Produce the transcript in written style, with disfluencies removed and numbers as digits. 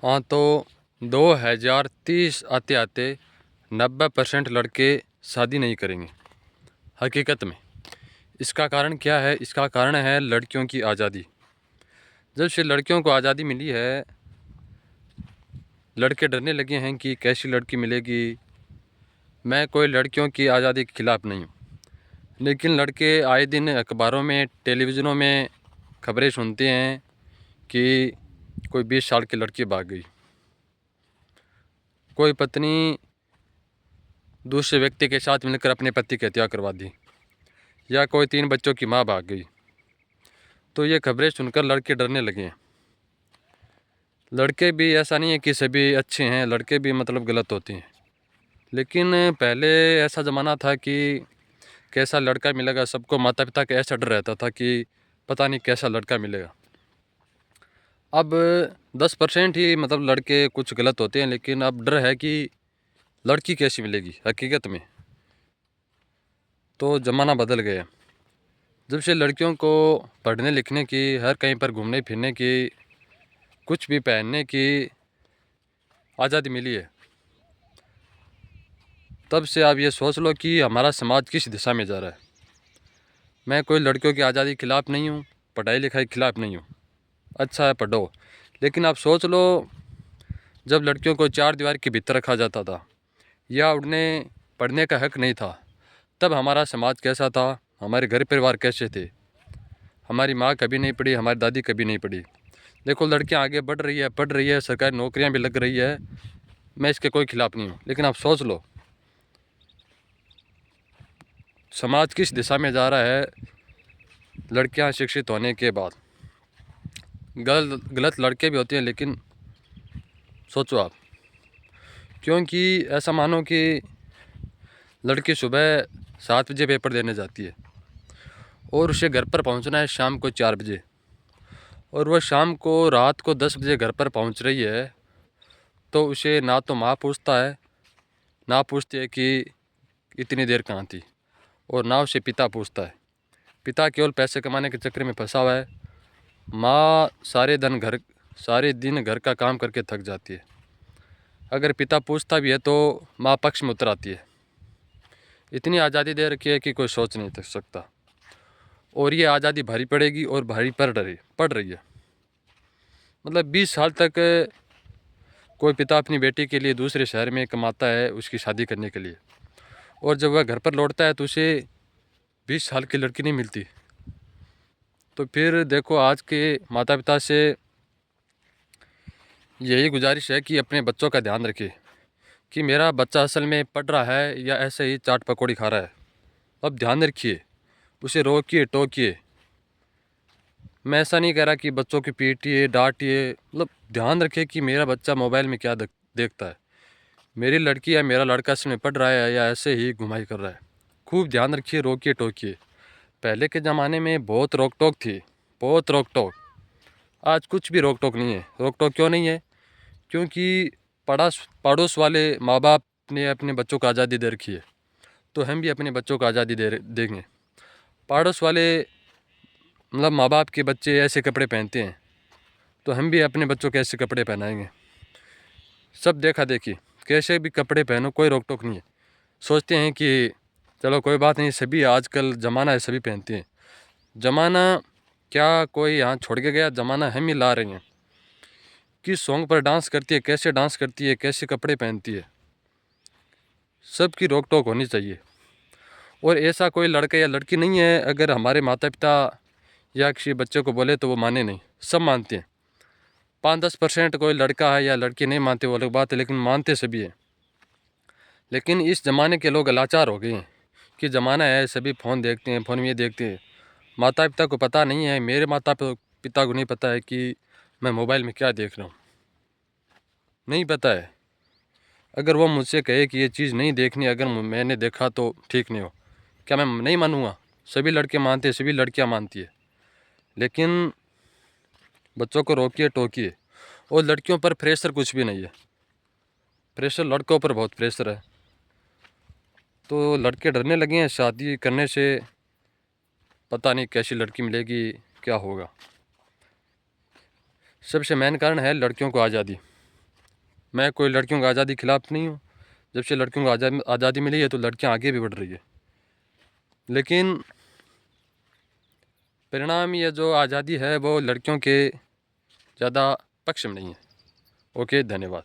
हाँ, तो 2030 आते आते 90% लड़के शादी नहीं करेंगे हकीकत में। इसका कारण क्या है? इसका कारण है लड़कियों की आज़ादी। जब से लड़कियों को आज़ादी मिली है, लड़के डरने लगे हैं कि कैसी लड़की मिलेगी। मैं कोई लड़कियों की आज़ादी के खिलाफ़ नहीं हूँ, लेकिन लड़के आए दिन अखबारों में, टेलीविज़नों में खबरें सुनते हैं कि कोई 20 साल की लड़की भाग गई, कोई पत्नी दूसरे व्यक्ति के साथ मिलकर अपने पति की हत्या करवा दी, या कोई 3 बच्चों की माँ भाग गई। तो ये खबरें सुनकर लड़के डरने लगे हैं। लड़के भी ऐसा नहीं है कि सभी अच्छे हैं, लड़के भी मतलब गलत होते हैं। लेकिन पहले ऐसा ज़माना था कि कैसा लड़का मिलेगा, सबको माता पिता का ऐसा डर रहता था कि पता नहीं कैसा लड़का मिलेगा। अब 10% ही मतलब लड़के कुछ गलत होते हैं, लेकिन अब डर है कि लड़की कैसी मिलेगी हकीकत में। तो ज़माना बदल गया। जब से लड़कियों को पढ़ने लिखने की, हर कहीं पर घूमने फिरने की, कुछ भी पहनने की आज़ादी मिली है, तब से आप ये सोच लो कि हमारा समाज किस दिशा में जा रहा है। मैं कोई लड़कियों की आज़ादी के खिलाफ़ नहीं हूँ, पढ़ाई लिखाई के खिलाफ़ नहीं हूँ। अच्छा है, पढ़ो, लेकिन आप सोच लो, जब लड़कियों को 4 दीवार के भीतर रखा जाता था या उन्हें पढ़ने का हक नहीं था, तब हमारा समाज कैसा था, हमारे घर परिवार कैसे थे। हमारी माँ कभी नहीं पढ़ी, हमारी दादी कभी नहीं पढ़ी। देखो, लड़कियाँ आगे बढ़ रही है, पढ़ रही है, सरकारी नौकरियाँ भी लग रही है। मैं इसके कोई खिलाफ़ नहीं हूँ, लेकिन आप सोच लो समाज किस दिशा में जा रहा है लड़कियां शिक्षित होने के बाद। गलत लड़के भी होते हैं, लेकिन सोचो आप, क्योंकि ऐसा मानो कि लड़की सुबह 7 बजे पेपर देने जाती है और उसे घर पर पहुंचना है शाम को 4 बजे, और वह शाम को रात को 10 बजे घर पर पहुंच रही है, तो उसे ना तो माँ पूछता है, ना पूछती है कि इतनी देर कहाँ थी, और ना उसे पिता पूछता है। पिता केवल पैसे कमाने के चक्कर में फंसा हुआ है। माँ सारे दिन घर का काम करके थक जाती है। अगर पिता पूछता भी है तो माँ पक्ष में उतर आती है। इतनी आज़ादी दे रखी है कि कोई सोच नहीं सकता, और ये आज़ादी भारी पड़ेगी और भारी पड़ रही है। मतलब 20 साल तक कोई पिता अपनी बेटी के लिए दूसरे शहर में कमाता है उसकी शादी करने के लिए, और जब वह घर पर लौटता है तो उसे 20 साल की लड़की नहीं मिलती। तो फिर देखो, आज के माता पिता से यही गुजारिश है कि अपने बच्चों का ध्यान रखें कि मेरा बच्चा असल में पढ़ रहा है या ऐसे ही चाट पकौड़ी खा रहा है। अब ध्यान रखिए, उसे रोकिए टोकिए। मैं ऐसा नहीं कह रहा कि बच्चों की पीटिए डांटिए, मतलब ध्यान रखिए कि मेरा बच्चा मोबाइल में क्या देखता है, मेरी लड़की या मेरा लड़का असल में पढ़ रहा है या ऐसे ही घुमाई कर रहा है। खूब ध्यान रखिए, रोकिए टोकिए। पहले के ज़माने में बहुत रोक टोक थी, बहुत रोक टोक। आज कुछ भी रोक टोक नहीं है। रोक टोक क्यों नहीं है? क्योंकि पड़ोस वाले माँ बाप ने अपने बच्चों को आज़ादी दे रखी है, तो हम भी अपने बच्चों को आज़ादी देंगे। पड़ोस वाले मतलब माँ बाप के बच्चे ऐसे कपड़े पहनते हैं, तो हम भी अपने बच्चों को ऐसे कपड़े पहनाएंगे। सब देखा देखी, कैसे भी कपड़े पहनो, कोई रोक टोक नहीं है। सोचते हैं कि चलो कोई बात नहीं, सभी आजकल ज़माना है, सभी पहनते हैं। ज़माना क्या कोई यहाँ छोड़ के गया? ज़माना हम ही ला रहे हैं। किस सॉन्ग पर डांस करती है, कैसे डांस करती है, कैसे कपड़े पहनती है, सबकी रोक टोक होनी चाहिए। और ऐसा कोई लड़का या लड़की नहीं है, अगर हमारे माता पिता या किसी बच्चे को बोले तो वो माने नहीं। सब मानते हैं। 5-10% कोई लड़का है या लड़की नहीं मानते, वो अलग बात है, लेकिन मानते सभी हैं। लेकिन इस ज़माने के लोग लाचार हो गए हैं कि ज़माना है, सभी फ़ोन देखते हैं, फ़ोन में ये देखते हैं। माता पिता को पता नहीं है, मेरे माता पिता को नहीं पता है कि मैं मोबाइल में क्या देख रहा हूँ, नहीं पता है। अगर वो मुझसे कहे कि ये चीज़ नहीं देखनी, अगर मैंने देखा तो ठीक नहीं हो, क्या मैं नहीं मानूँगा? सभी लड़के मानते हैं, सभी लड़कियाँ मानती है। लेकिन बच्चों को रोकिए टोकिए। और लड़कियों पर प्रेशर कुछ भी नहीं है, प्रेशर लड़कों पर बहुत प्रेशर है। तो लड़के डरने लगे हैं शादी करने से, पता नहीं कैसी लड़की मिलेगी, क्या होगा। सबसे मेन कारण है लड़कियों को आज़ादी। मैं कोई लड़कियों की आज़ादी खिलाफ नहीं हूँ। जब से लड़कियों को आज़ादी मिली है तो लड़कियाँ आगे भी बढ़ रही है, लेकिन परिणाम ये जो आज़ादी है वो लड़कियों के ज़्यादा पक्ष में नहीं है। ओके, धन्यवाद।